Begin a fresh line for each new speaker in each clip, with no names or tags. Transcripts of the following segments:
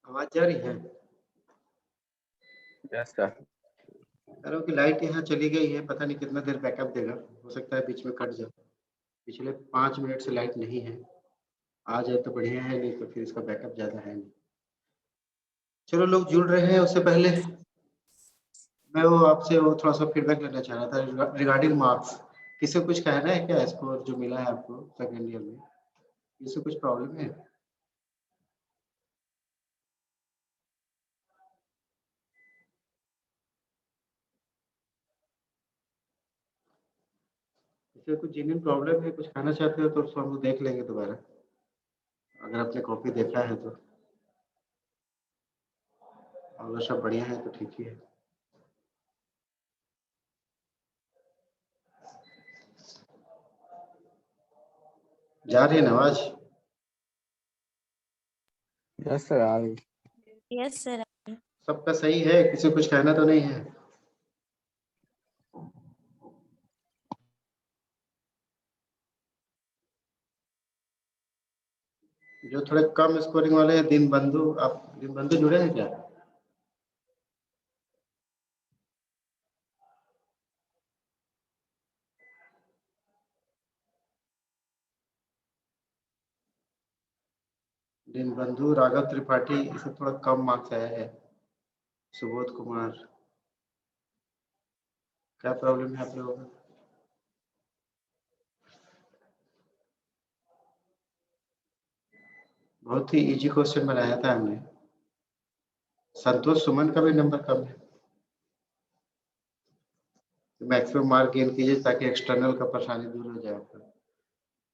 आवाज जा रही है?
Yes sir.
कह रहा हूँ कि लाइट यहाँ चली गई है, पता नहीं कितना देर बैकअप देगा। हो सकता है बीच में कट जाए। पिछले 5 मिनट से लाइट नहीं है। आ जाए तो बढ़िया है, नहीं तो फिर इसका बैकअप ज़्यादा है नहीं। चलो, लोग जुड़ रहे हैं। उससे पहले मैं वो आपसे वो थोड़ा सा फीडबैक लेना चाह रहा था रिगार्डिंग मार्क्स। किसी को कुछ कहना है क्या? स्कोर जो मिला है आपको सेकेंड ईयर में, इससे कुछ प्रॉब्लम है? इससे कुछ जेन्युइन प्रॉब्लम है, कुछ कहना चाहते हो तो उसको हम लोग देख लेंगे दोबारा, अगर आपने कॉपी देखा है तो। अगर सब बढ़िया है तो ठीक ही है। जा रही है ना आवाज?
यस सर आ रही।
Yes sir.
सबका सही है? किसी को कुछ कहना तो नहीं है? जो थोड़े कम स्कोरिंग वाले हैं, दिन बंधु, आप दिन बंधु जुड़े हैं क्या? दिन बंधु, राघव त्रिपाठी, इसे थोड़ा कम मार्क्स आया है। सुबोध कुमार, क्या प्रॉब्लम है आप लोगों का? बहुत ही इजी क्वेश्चन बनाया था हमने। संतोष सुमन का भी नंबर कम है। तो मैक्सिमम मार्क गेन कीजिए ताकि एक्सटर्नल का परेशानी दूर हो जाए आपका।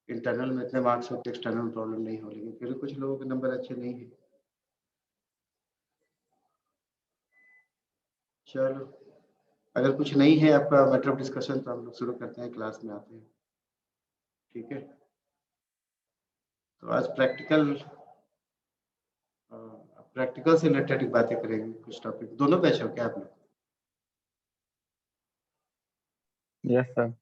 इंटरनल में इतने मार्क्स होते एक्सटर्नल प्रॉब्लम नहीं हो, लेकिन फिर भी कुछ लोगों के नंबर अच्छे नहीं है। चलो, अगर कुछ नहीं है आपका मैटर ऑफ डिस्कशन तो हम लोग शुरू करते हैं, क्लास में आते हैं। ठीक है, तो आज प्रैक्टिकल से रिलेटेड बातें करेंगे। कुछ टॉपिक, दोनों बैच हो क्या आप लोग?
Yes sir.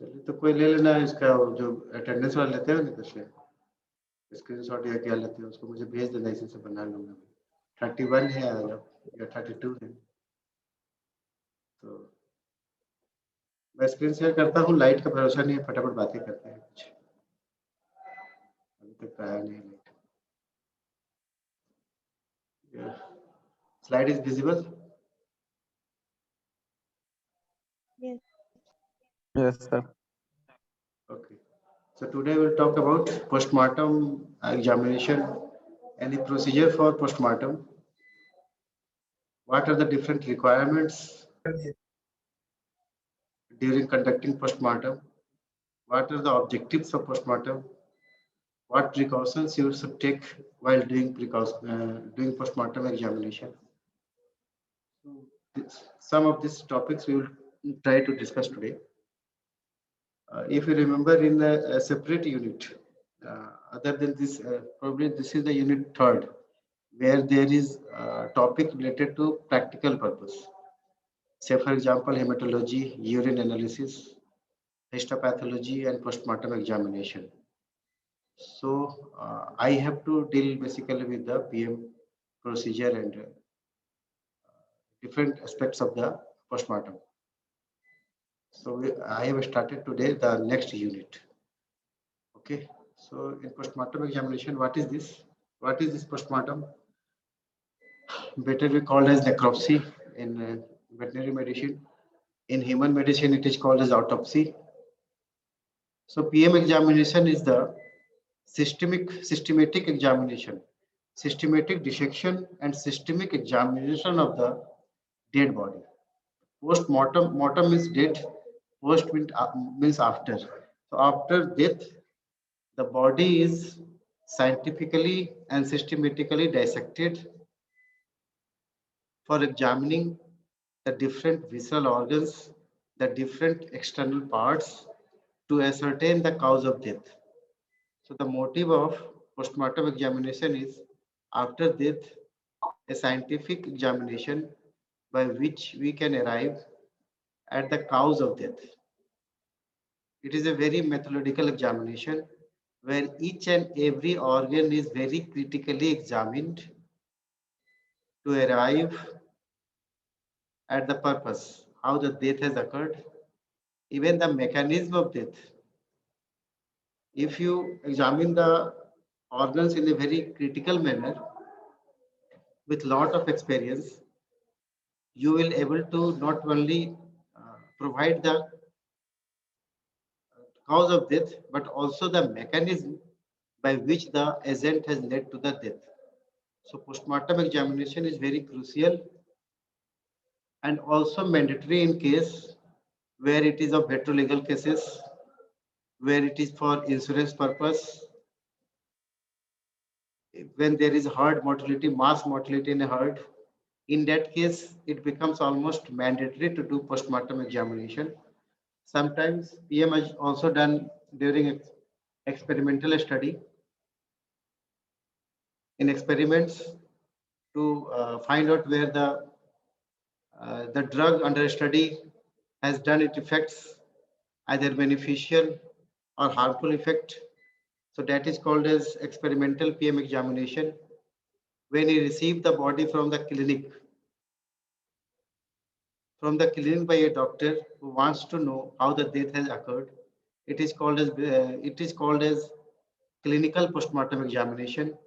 चलिए, तो कोई ले लेना इसका, वो जो अटेंडेंस वाला लेते हो ना, से स्क्रीनशॉट या क्या लेते हो, उसको मुझे भेज देना, इसी से बना लूंगा। 31 है आज या 32 है? तो मैं स्क्रीन शेयर करता हूँ। लाइट का भरोसा नहीं है, फटाफट बातें करते हैं। कुछ अभी तक आया नहीं light. Slide is visible?
Yes sir.
Okay. So today we'll talk about postmortem examination and the procedure for postmortem. What are the different requirements during conducting postmortem? What are the objectives of postmortem? What precautions you should take while doing postmortem examination? So some of these topics we will try to discuss today. If you remember, in a separate unit, other than this, probably this is the unit 3rd, where there is a topic related to practical purpose. Say, for example, hematology, urine analysis, histopathology, and postmortem examination. So I have to deal basically with the PM procedure and different aspects of the postmortem. So I have started today the next unit. Okay. So in postmortem examination, what is this? What is this postmortem? Better be called as necropsy in veterinary medicine. In human medicine, it is called as autopsy. So PM examination is the systematic examination, systematic dissection and systemic examination of the dead body. Mortem means dead, post means after. So after death, the body is scientifically and systematically dissected for examining the different visceral organs, the different external parts to ascertain the cause of death. So the motive of postmortem examination is, after death, a scientific examination by which we can arrive at the cause of death. It is a very methodological examination where each and every organ is very critically examined to arrive at the purpose, how the death has occurred, even the mechanism of death. If you examine the organs in a very critical manner with lot of experience, you will able to not only provide the cause of death, but also the mechanism by which the agent has led to the death. So postmortem examination is very crucial and also mandatory in case where it is of legal cases, where it is for insurance purpose, when there is herd mortality, mass mortality in a herd. In that case, it becomes almost mandatory to do postmortem examination. Sometimes PM is also done during experimental study. In experiments to find out where the drug under study has done its effects, either beneficial or harmful effect. So that is called as experimental PM examination. When you receive the body from the clinic by a doctor who wants to know how the death has occurred, it is called as clinical postmortem examination.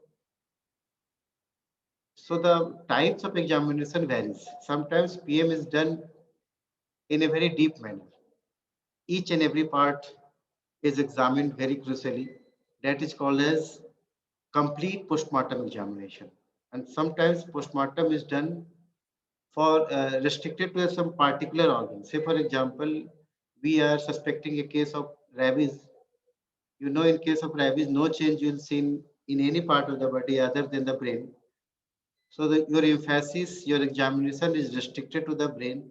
So the types of examination varies. Sometimes PM is done in a very deep manner. Each and every part is examined very crucially. That is called as complete postmortem examination. And sometimes postmortem is done for restricted to some particular organ. Say, for example, we are suspecting a case of rabies. You know, in case of rabies, no change you'll see in any part of the body other than the brain. So your emphasis, your examination is restricted to the brain.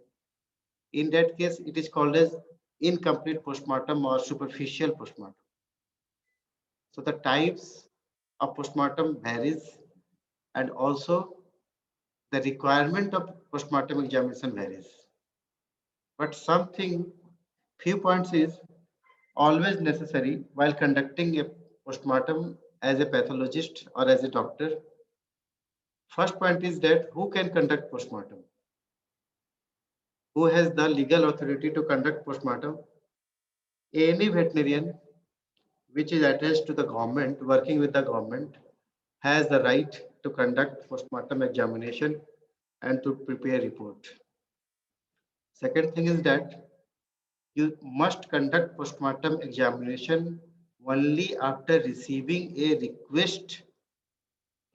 In that case, it is called as incomplete postmortem or superficial postmortem. So the types of postmortem varies, and also the requirement of postmortem examination varies. But something, few points is always necessary while conducting a postmortem as a pathologist or as a doctor. First point is that who can conduct postmortem? Who has the legal authority to conduct postmortem? Any veterinarian which is attached to the government, working with the government, has the right to conduct postmortem examination and to prepare report. Second thing is that you must conduct postmortem examination only after receiving a request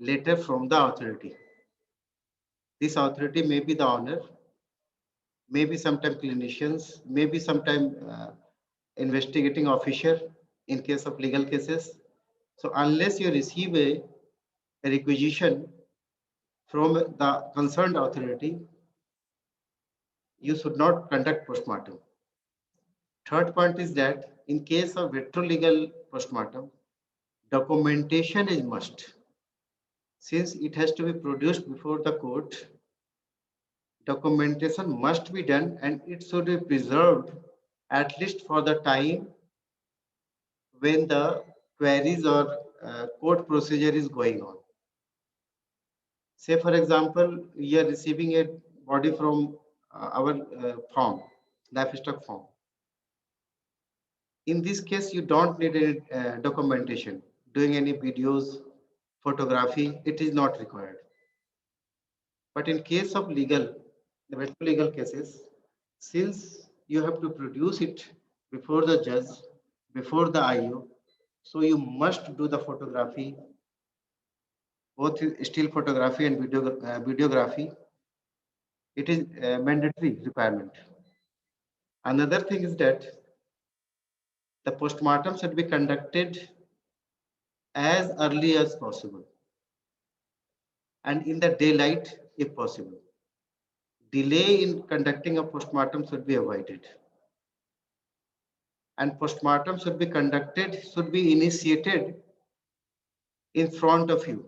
letter from the authority. This authority may be the owner, maybe sometime clinicians, maybe sometime investigating officer in case of legal cases. So unless you receive a requisition from the concerned authority, you should not conduct postmortem. Third point is that in case of legal postmortem, documentation is must. Since it has to be produced before the court, documentation must be done and it should be preserved at least for the time when the queries or court procedure is going on. Say, for example, we are receiving a body from our farm, livestock farm. In this case, you don't need any documentation. Doing any videos, photography, it is not required. But in case of the legal cases, since you have to produce it before the judge, before the IO, so you must do the photography, both still photography and videography. It is a mandatory requirement. Another thing is that the postmortem should be conducted as early as possible and in the daylight if possible. Delay in conducting a postmortem should be avoided. And postmortem should be initiated in front of you.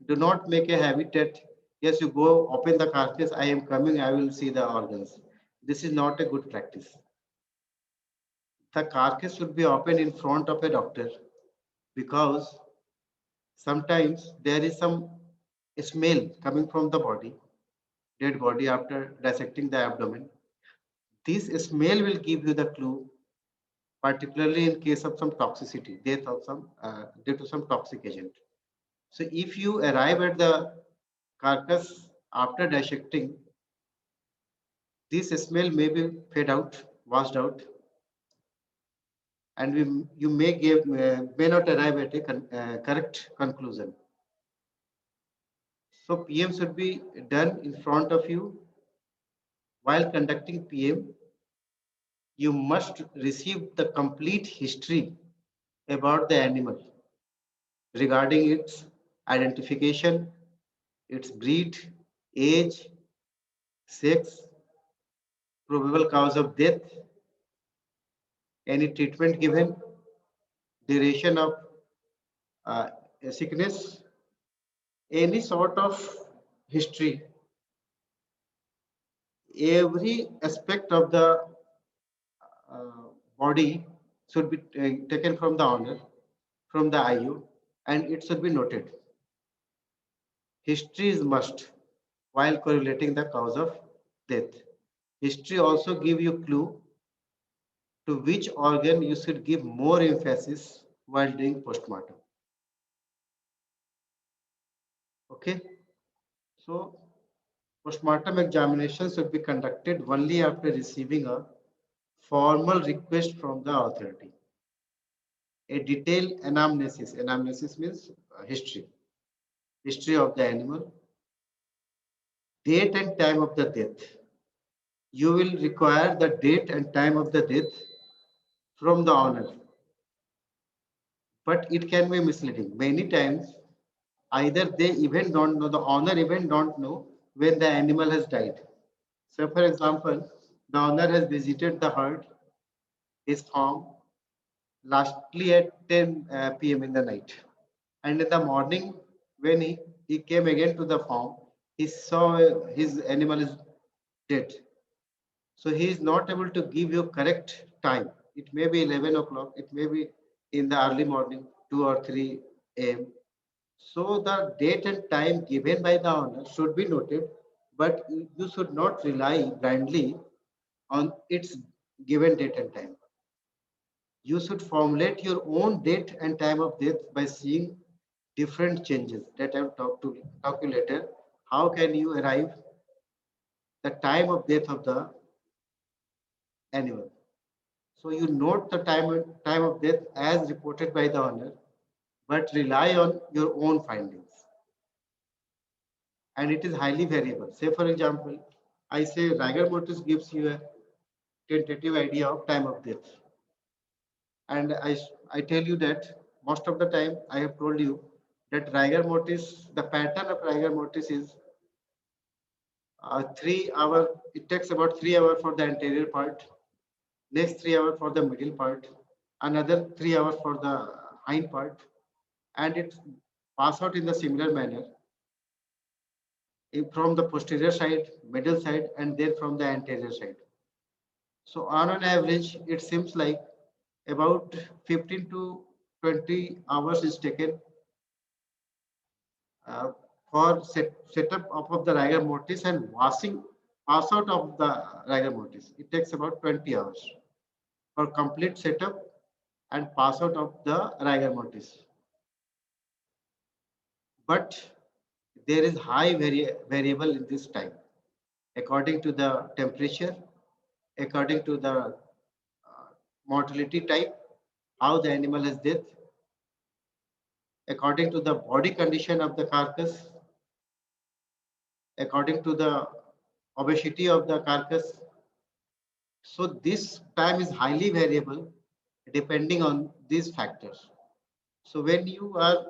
Do not make a habit that, yes, you go open the carcass, I am coming, I will see the organs. This is not a good practice. The carcass should be open in front of a doctor because sometimes there is some smell coming from the body, dead body after dissecting the abdomen. This smell will give you the clue, particularly in case of some toxicity, death of some due to some toxic agent. So if you arrive at the carcass after dissecting, this smell may be fade out, washed out, and you may not arrive at a correct conclusion. So PM should be done in front of you. While conducting PM, you must receive the complete history about the animal regarding its identification, its breed, age, sex, probable cause of death, any treatment given, duration of uh, sickness, any sort of history, every aspect of the uh, body should be taken from the owner, from the IU, and it should be noted. History is must while correlating the cause of death. History also give you clue to which organ you should give more emphasis while doing postmortem. Okay, so postmortem examination should be conducted only after receiving a formal request from the authority. A detailed anamnesis. Anamnesis means history of the animal, date and time of the death. You will require the date and time of the death from the owner, but it can be misleading. Many times, either they even don't know, the owner even don't know when the animal has died. So, for example, the owner has visited the herd, his farm, lastly at 10 p.m. in the night. And in the morning, when he came again to the farm, he saw his animal is dead. So he is not able to give you correct time. It may be 11 o'clock, it may be in the early morning, 2 or 3 a.m. So the date and time given by the owner should be noted, but you should not rely blindly on its given date and time. You should formulate your own date and time of death by seeing different changes that I've talked to talk to later. How can you arrive the time of death of the animal? So you note the time of death as reported by the owner, but rely on your own findings. And it is highly variable. Say for example, I say rigor mortis gives you a tentative idea of time of death. And I tell you that most of the time I have told you that rigor mortis, the pattern of rigor mortis is 3 hour, it takes about 3 hours for the anterior part, next 3 hours for the middle part, another 3 hours for the hind part, and it pass out in the similar manner from the posterior side, middle side, and then from the anterior side. So on an average, it seems like about 15 to 20 hours is taken uh, for setup of the rigor mortis and washing pass out of the rigor mortis. It takes about 20 hours for complete setup and pass out of the rigor mortis. But there is high variable in this time according to the temperature, according to the mortality type, how the animal has death, according to the body condition of the carcass, according to the obesity of the carcass. So this time is highly variable depending on these factors. So when you are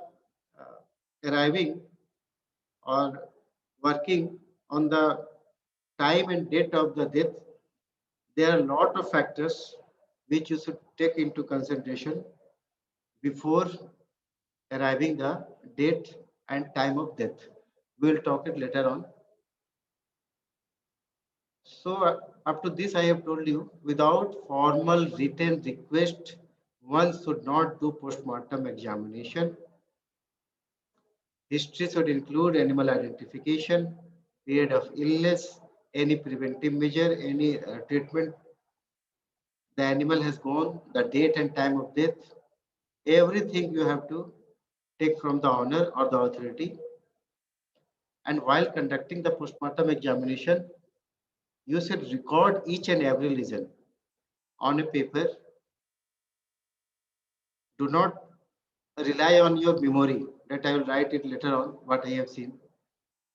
arriving or working on the time and date of the death, there are a lot of factors which you should take into consideration before arriving the date and time of death. We'll talk it later on. So up to this, I have told you without formal written request one should not do post-mortem examination. History should include animal identification, period of illness, any preventive measure, any treatment the animal has gone, the date and time of death, everything you have to take from the owner or the authority. And while conducting the postmortem examination, you should record each and every lesion on a paper. Do not rely on your memory that I will write it later on what I have seen.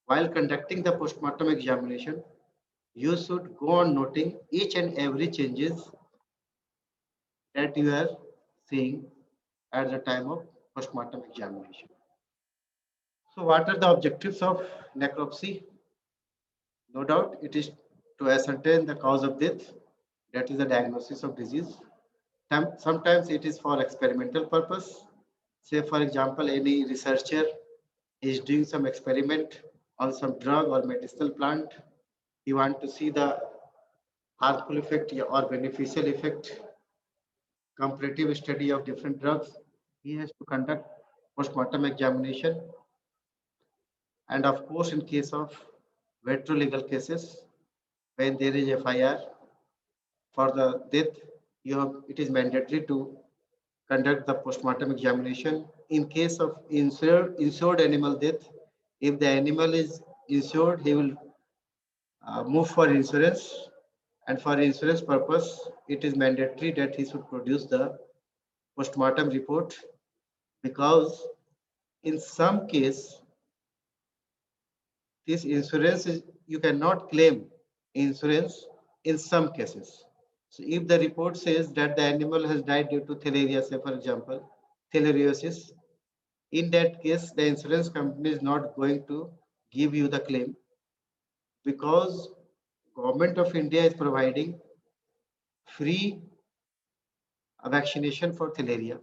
While conducting the postmortem examination, you should go on noting each and every changes that you are seeing at the time of postmortem examination. So what are the objectives of necropsy? No doubt it is to ascertain the cause of death, that is the diagnosis of disease. Sometimes it is for experimental purpose. Say for example, any researcher is doing some experiment on some drug or medicinal plant. He want to see the harmful effect or beneficial effect, comparative study of different drugs. He has to conduct postmortem examination. And of course, in case of vetro legal cases, when there is FIR for the death, it is mandatory to conduct the postmortem examination. In case of insured animal death, if the animal is insured, he will move for insurance, and for insurance purpose, it is mandatory that he should produce the postmortem report, because in some case, this insurance is, you cannot claim insurance in some cases. So if the report says that the animal has died due to thalaria, say for example, thalariosis, in that case, the insurance company is not going to give you the claim, because government of India is providing free vaccination for thalaria,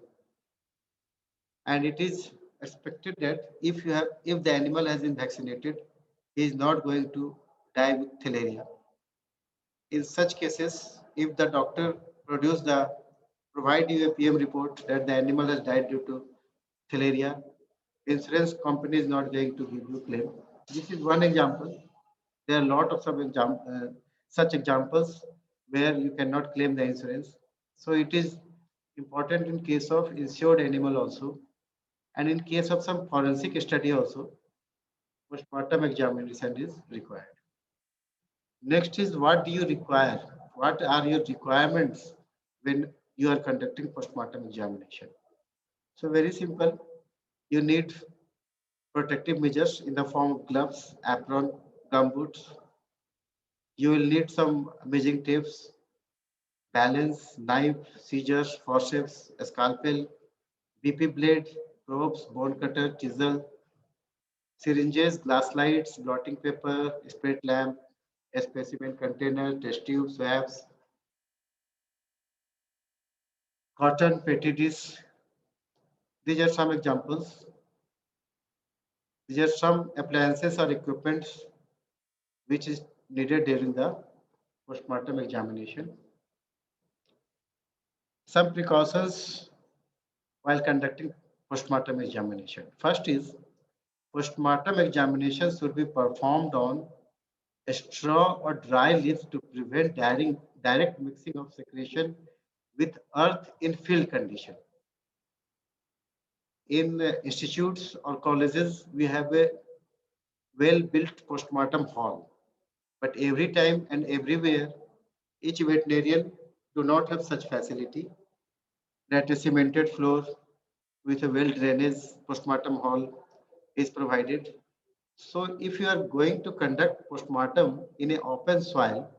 and it is expected that if the animal has been vaccinated, he is not going to die with thalaria. In such cases, if the doctor provide you a PM report that the animal has died due to thalaria, insurance company is not going to give you claim. This is one example. There are a lot of such examples where you cannot claim the insurance. So it is important in case of insured animal also, and in case of some forensic study also, postmortem examination is required. Next is, what do you require? What are your requirements when you are conducting postmortem examination? So very simple. You need protective measures in the form of gloves, apron, gumboots. You will need some measuring tapes, balance, knife, scissors, forceps, a scalpel, BP blade, probes, bone cutter, chisel, syringes, glass slides, blotting paper, spirit lamp, a specimen container, test tube, swabs, cotton, petri dish. These are some examples. These are some appliances or equipments which is needed during the postmortem examination. Some precautions while conducting postmortem examination. First is, postmortem examination should be performed on a straw or dry leaves to prevent direct mixing of secretion with earth in field condition. In institutes or colleges, we have a well-built postmortem hall, but every time and everywhere, each veterinarian do not have such facility that a cemented floor with a well drainage postmortem hall is provided. So if you are going to conduct postmortem in an open soil,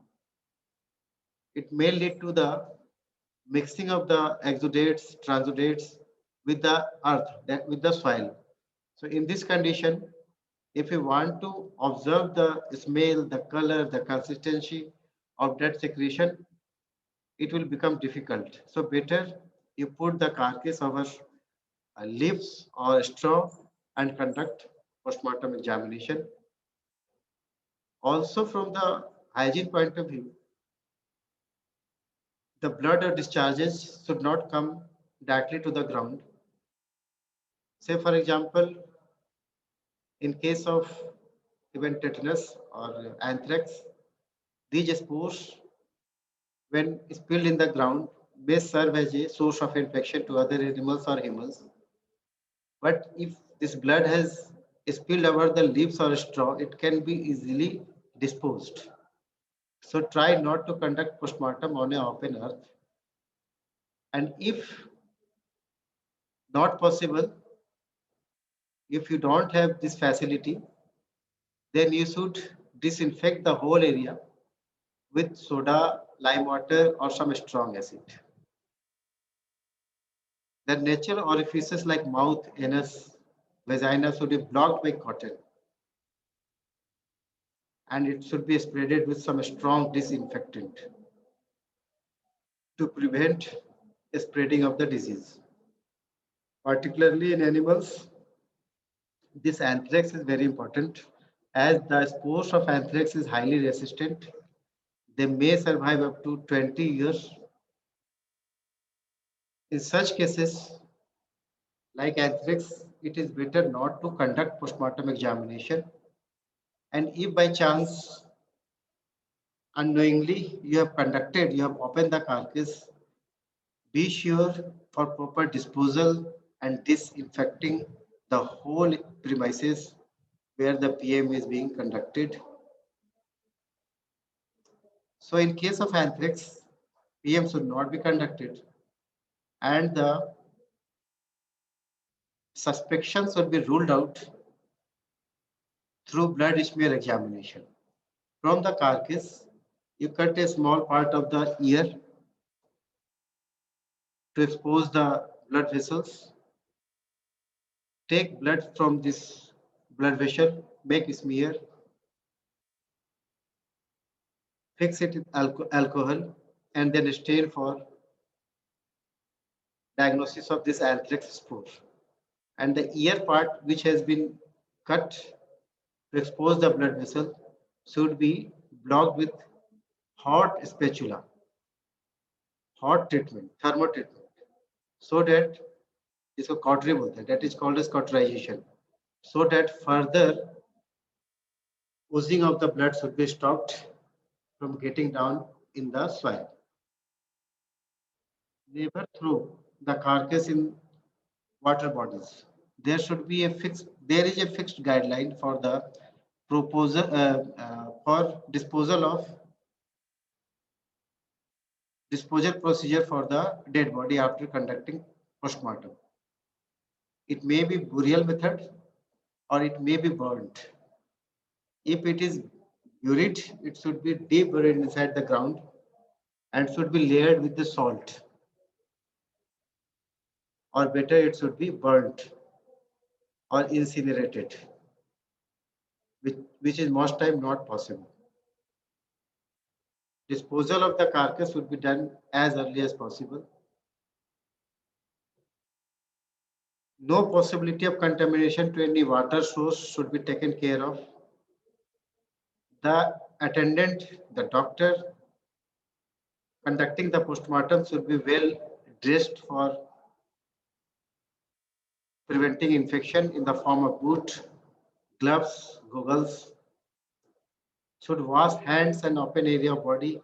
it may lead to the mixing of the exudates, transudates with the earth, with the soil. So in this condition, if you want to observe the smell, the color, the consistency of that secretion, it will become difficult. So better you put the carcass over leaves or straw and conduct postmortem examination. Also from the hygiene point of view, the blood or discharges should not come directly to the ground. Say, for example, in case of even tetanus or anthrax, these spores, when spilled in the ground, may serve as a source of infection to other animals or humans. But if this blood has spilled over the leaves or straw, it can be easily disposed. So try not to conduct postmortem on a open earth. And if not possible, if you don't have this facility, then you should disinfect the whole area with soda, lime water, or some strong acid. The natural orifices like mouth, anus, vagina should be blocked by cotton, and it should be spreaded with some strong disinfectant to prevent the spreading of the disease. Particularly in animals, this anthrax is very important as the spores of anthrax is highly resistant. They may survive up to 20 years. In such cases, like anthrax, it is better not to conduct postmortem examination. And if by chance, unknowingly, you have opened the carcass, be sure for proper disposal and disinfecting the whole premises where the PM is being conducted. So in case of anthrax, PM should not be conducted and the suspicion should be ruled out through blood smear examination. From the carcass, you cut a small part of the ear to expose the blood vessels. Take blood from this blood vessel, make a smear, fix it with alcohol, and then stain for diagnosis of this anthrax spore. And the ear part which has been cut to expose the blood vessel should be blocked with hot spatula, hot treatment, thermo treatment, so that इसको cautery बोलते हैं, that is called as cauterization, so that further oozing of the blood should be stopped from getting down in the soil. Never throw the carcass in water bodies. There is a fixed guideline for the proposal for disposal procedure for the dead body after conducting postmortem. It may be burial method or it may be burnt. If it is buried, it should be deep buried inside the ground and should be layered with the salt. Or better, it should be burnt or incinerated, which is most time not possible. Disposal of the carcass should be done as early as possible. No possibility of contamination to any water source should be taken care of. The attendant, the doctor conducting the postmortem should be well dressed for preventing infection in the form of boot, gloves, goggles, should wash hands and open area of body.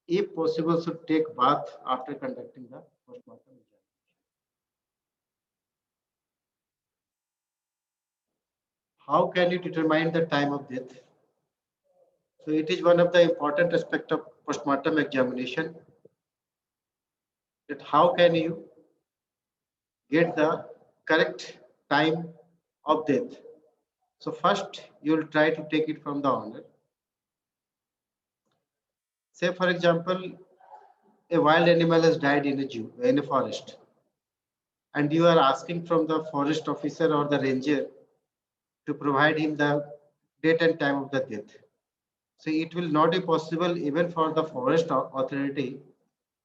If possible, should take bath after conducting the postmortem examination. How can you determine the time of death? So it is one of the important aspects of postmortem examination, that how can you get the correct time of death. So first you will try to take it from the owner. Say for example, a wild animal has died in a zoo, in a forest, and you are asking from the forest officer or the ranger to provide him the date and time of the death. So it will not be possible even for the forest authority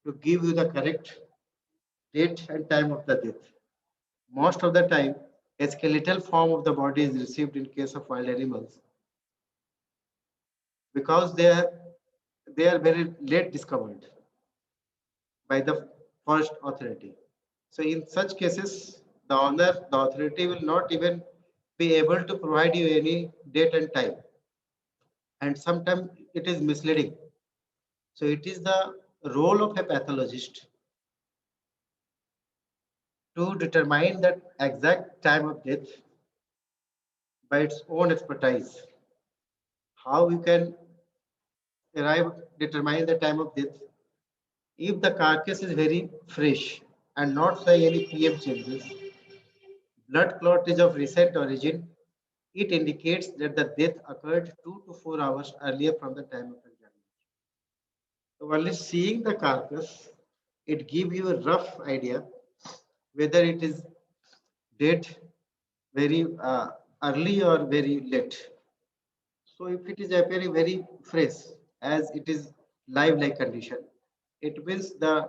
to give you the correct date and time of the death. Most of the time, a skeletal form of the body is received in case of wild animals because they are very late discovered by the forest authority. So in such cases, the owner, the authority will not even be able to provide you any date and time. And sometimes it is misleading. So it is the role of a pathologist to determine the exact time of death by its own expertise. How you can determine the time of death? If the carcass is very fresh and not showing any PM changes, blood clot is of recent origin, it indicates that the death occurred 2 to 4 hours earlier from the time of examination. So only seeing the carcass, it gives you a rough idea whether it is dead very early or very late. So if it is appearing very fresh, as it is live-like condition, it means the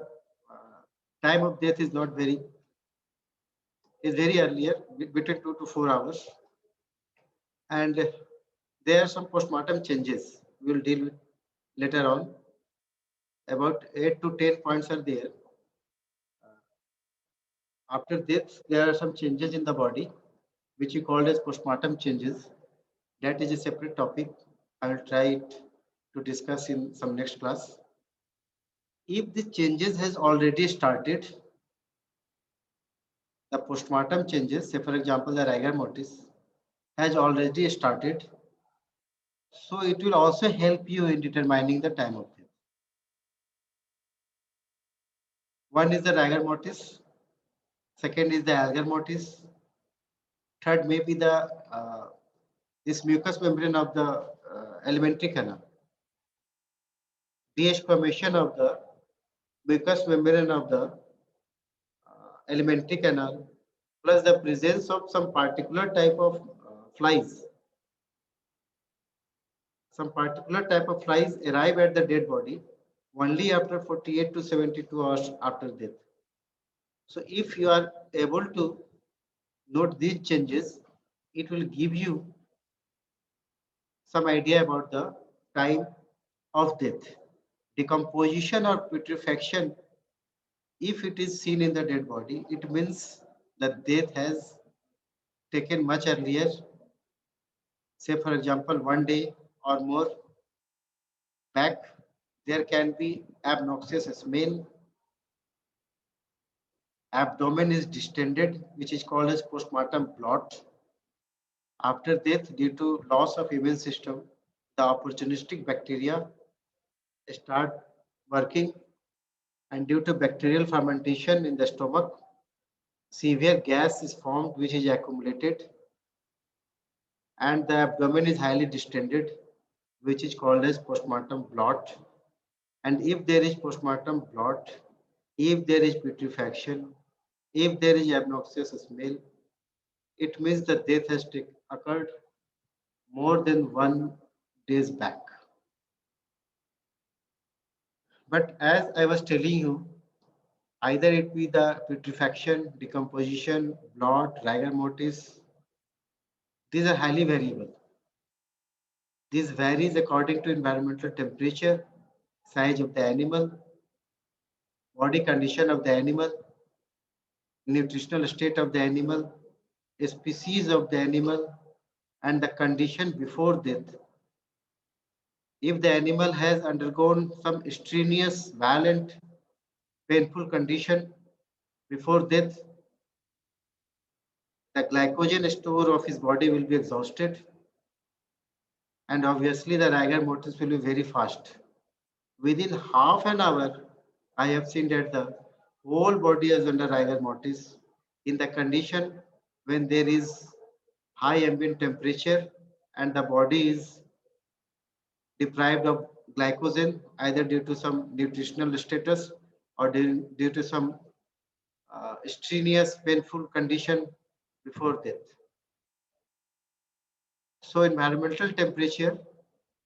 time of death is not very is very earlier between 2 to 4 hours, and there are some postmortem changes we will deal with later on. About 8 to 10 points are there. After death, there are some changes in the body, which we call as postmortem changes. That is a separate topic. I will try it to discuss in some next class. If the changes has already started, the postmortem changes, say for example, the rigor mortis has already started. So it will also help you in determining the time of death. One is the rigor mortis, second is the algar mortis, third may be the this mucous membrane of the alimentary canal, de-formation of the mucous membrane of the alimentary canal, plus the presence of some particular type of flies. Some particular type of flies arrive at the dead body only after 48 to 72 hours after death. So if you are able to note these changes, it will give you some idea about the time of death. Decomposition or putrefaction, if it is seen in the dead body, it means that death has taken much earlier, say for example, 1 day or more back. There can be obnoxious smell, abdomen is distended, which is called as postmortem blot. After death, due to loss of immune system, the opportunistic bacteria start working, and due to bacterial fermentation in the stomach, severe gas is formed which is accumulated, and the abdomen is highly distended, which is called as postmortem blot. And if there is postmortem blot, if there is putrefaction, if there is obnoxious smell, it means the death has occurred more than 1 day back. But as I was telling you, either it be the putrefaction, decomposition, blot, rigor mortis, these are highly variable. This varies according to environmental temperature, size of the animal, body condition of the animal, nutritional state of the animal, species of the animal, and the condition before death. If the animal has undergone some strenuous, violent, painful condition before death, the glycogen store of his body will be exhausted, and obviously the rigor mortis will be very fast. Within half an hour, I have seen that the whole body is under rigor mortis in the condition when there is high ambient temperature and the body is deprived of glycogen either due to some nutritional status or due to some strenuous painful condition before death. So environmental temperature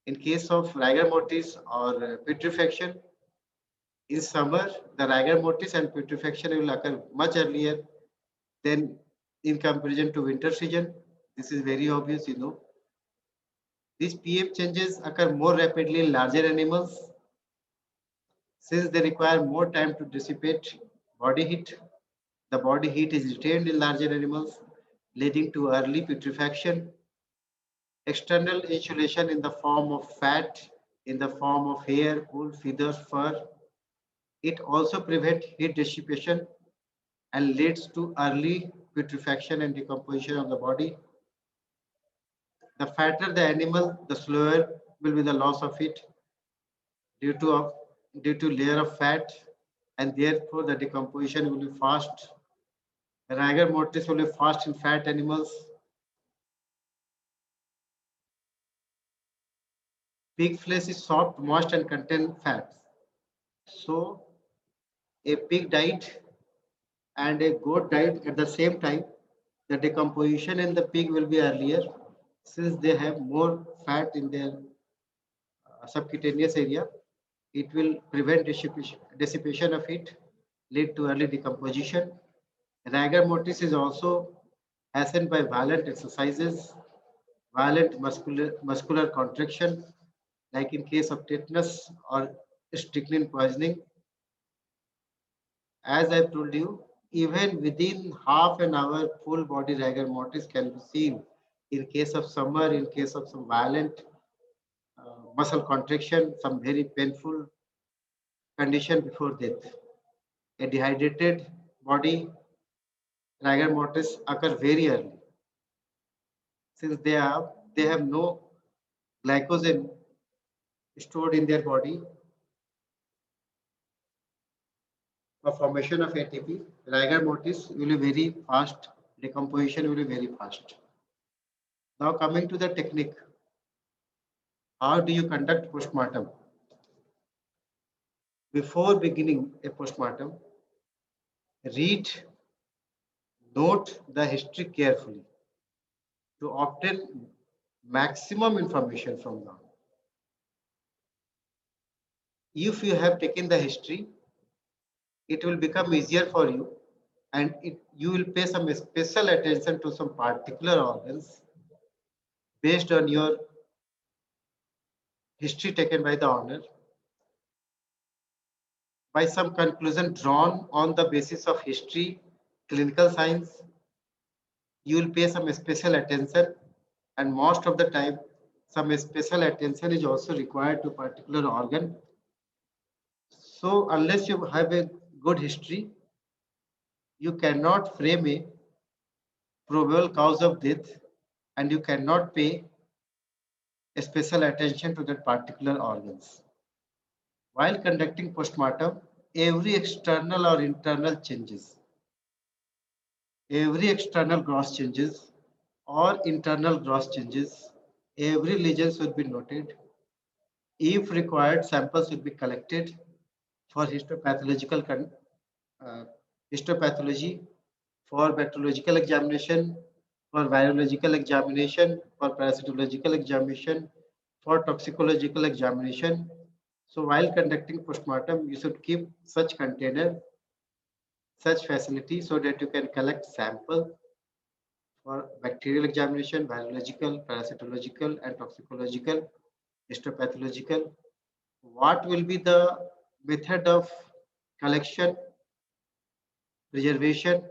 in case of rigor mortis or putrefaction, in summer the rigor mortis and putrefaction will occur much earlier than in comparison to winter season. This is very obvious, you know. These pH changes occur more rapidly in larger animals since they require more time to dissipate body heat. The body heat is retained in larger animals, leading to early putrefaction. External insulation in the form of fat, in the form of hair, wool, feathers, fur. It also prevents heat dissipation and leads to early putrefaction and decomposition of the body. The fatter the animal, the slower will be the loss of heat due to layer of fat, and therefore the decomposition will be fast. Rigor mortis will be fast in fat animals. Pig flesh is soft, moist, and contain fats. So a pig diet and a goat diet at the same time, the decomposition in the pig will be earlier since they have more fat in their subcutaneous area. It will prevent dissipation of heat, lead to early decomposition. Rigor mortis is also hastened by violent exercises, violent muscular contraction, like in case of tetanus or strychnine poisoning. As I've told you, even within half an hour, full body rigor mortis can be seen in case of summer, in case of some violent muscle contraction, some very painful condition before death. A dehydrated body rigor mortis occur very early since they have no glycogen stored in their body for formation of ATP. Rigor mortis will be very fast, decomposition will be very fast. Now coming to the technique, how do you conduct postmortem? Before beginning a postmortem, read, note the history carefully to obtain maximum information from them. If you have taken the history, it will become easier for you, and you will pay some special attention to some particular organs based on your history taken by the owner, by some conclusion drawn on the basis of history, clinical science. You will pay some special attention, and most of the time some special attention is also required to particular organ. So unless you have a good history, you cannot frame a probable cause of death, and you cannot pay a special attention to that particular organs. While conducting postmortem, every external or internal changes, every external gross changes or internal gross changes, every lesion should be noted. If required, samples should be collected for uh, histopathology, for bacteriological examination, for virological examination, for parasitological examination, for toxicological examination. So while conducting postmortem, you should keep such container, such facility so that you can collect sample for bacterial examination, virological, parasitological, and toxicological, histopathological. What will be the method of collection, preservation,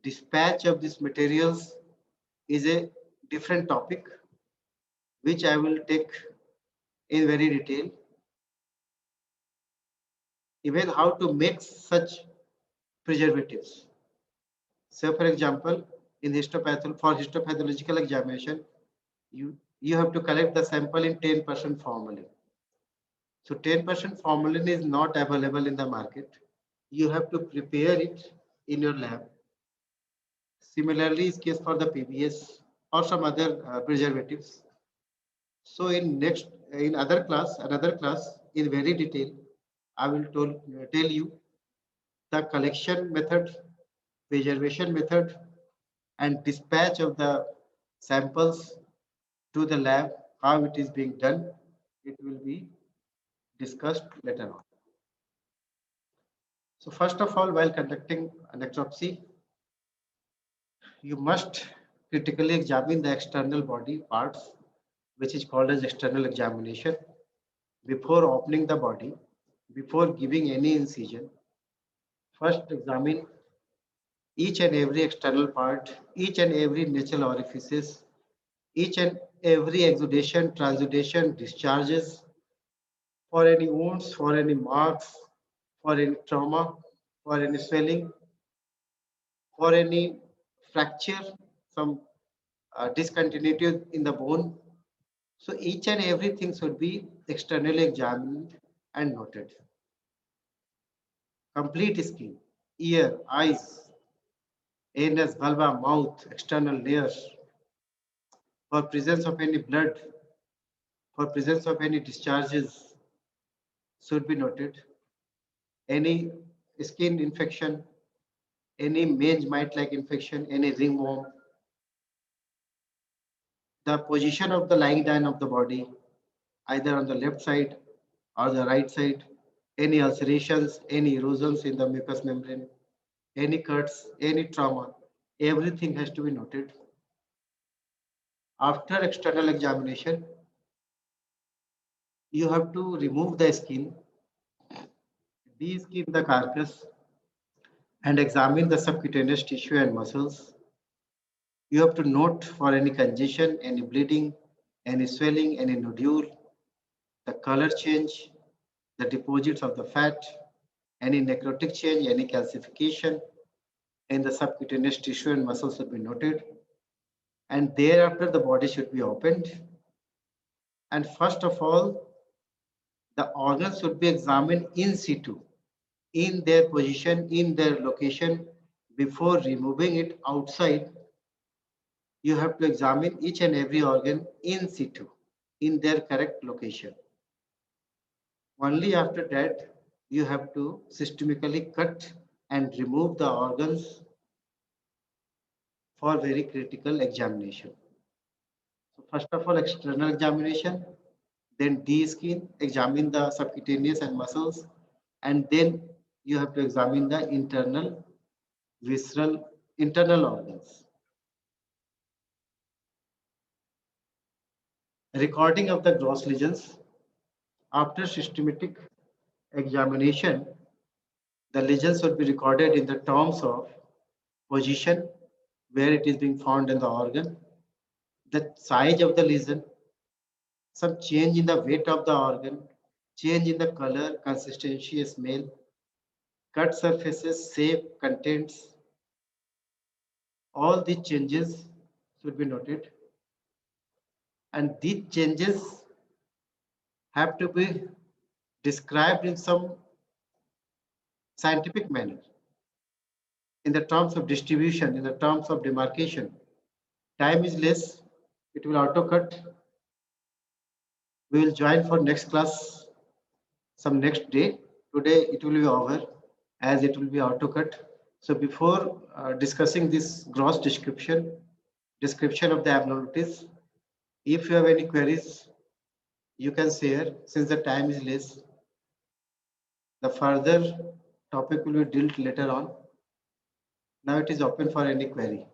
dispatch of these materials is a different topic, which I will take in very detail. Even how to make such preservatives. So, for example, in for histopathological examination, you have to collect the sample in 10% formalin. So 10% formalin is not available in the market. You have to prepare it in your lab. Similarly, is case for the PBS or some other preservatives. So in another class, in very detail, I will tell you the collection method, preservation method, and dispatch of the samples to the lab, how it is being done. It will be discussed later on. So first of all, while conducting a necropsy, you must critically examine the external body parts, which is called as external examination. Before opening the body, before giving any incision, first examine each and every external part, each and every natural orifices, each and every exudation, transudation, discharges, for any wounds, for any marks, for any trauma, for any swelling, for any fracture, some discontinuity in the bone. So each and everything should be externally examined and noted. Complete skin, ear, eyes, anus, vulva, mouth, external layers, for presence of any blood, for presence of any discharges should be noted. Any skin infection, any mange mite-like infection, any ringworm, the position of the lying down of the body, either on the left side or the right side, any ulcerations, any erosions in the mucous membrane, any cuts, any trauma, everything has to be noted. After external examination, you have to remove the skin, de-skin the carcass, and examine the subcutaneous tissue and muscles. You have to note for any congestion, any bleeding, any swelling, any nodule, the color change, the deposits of the fat, any necrotic change, any calcification in the subcutaneous tissue and muscles should be noted. And thereafter, the body should be opened. And first of all, the organs should be examined in situ, in their position, in their location. Before removing it outside, you have to examine each and every organ in situ, in their correct location. Only after that, you have to systematically cut and remove the organs for very critical examination. So first of all, external examination, then de-skin, examine the subcutaneous and muscles, and then you have to examine the internal visceral internal organs. Recording of the gross lesions. After systematic examination, the lesions should be recorded in the terms of position, where it is being found in the organ, the size of the lesion, some change in the weight of the organ, change in the color, consistency, smell, cut surfaces, shape, contents. All these changes should be noted. And these changes have to be described in some scientific manner, in the terms of distribution, in the terms of demarcation. Time is less, it will auto cut. We will join for next class some next day. Today it will be over as it will be auto cut. So before discussing this gross description of the abnormalities, if you have any queries, you can share. Since the time is less, the further topic will be dealt later on. Now it is open for any query.